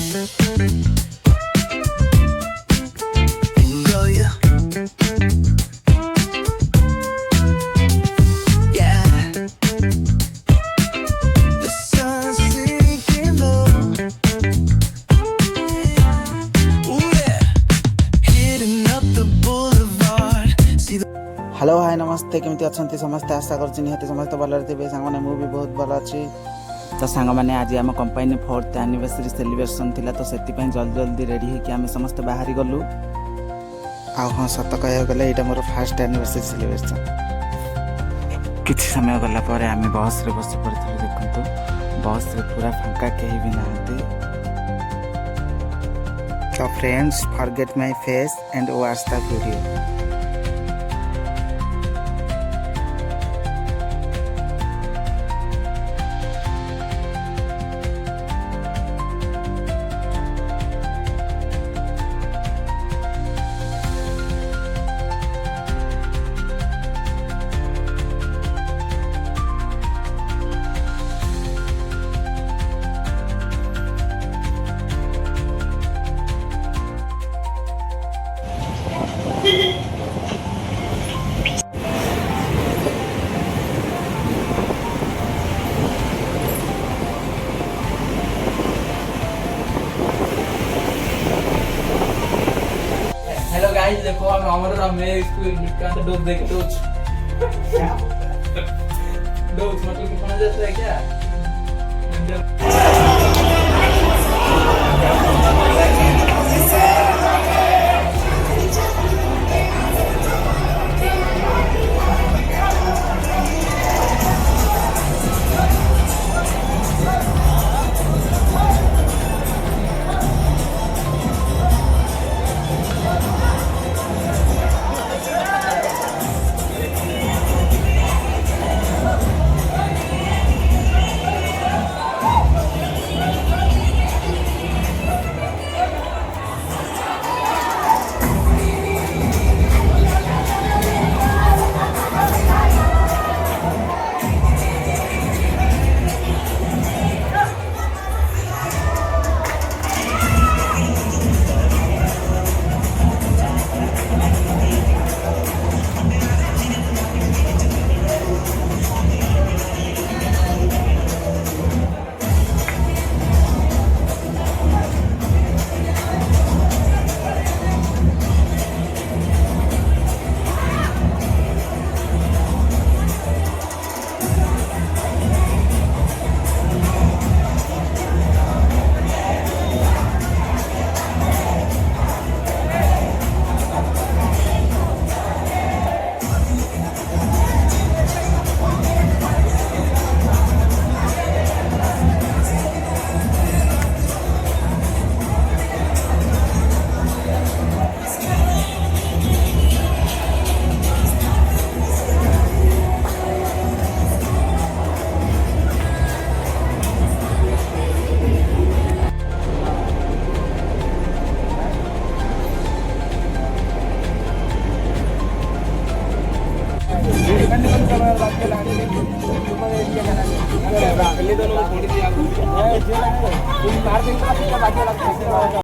Hello hi नमस्ते केमती अच्छा समस्ते आशा कर निहती समस्त भल थे सांग भी बहुत भल अच्छी। तो सांग मैंने आज आम कंपानी 4th एनिवर्सरी सेलिब्रेशन थिला तो से जल्दी जल्दी रेडी होकर आम समस्त बाहरी गलु। हाँ सत कह गले यहाँ मोर फास्ट एनिवर्सरी सेलिब्रेशन। किसी समय गला आम बस रे बस पड़ी देखु बस रे पूरा फांका कहीं भी ना। तो friends forget my face and watch the video. Hello guys देखो हमारा मेरे स्कूल का तो डोज देख डोज डोज मतलब कितना जैसा है क्या।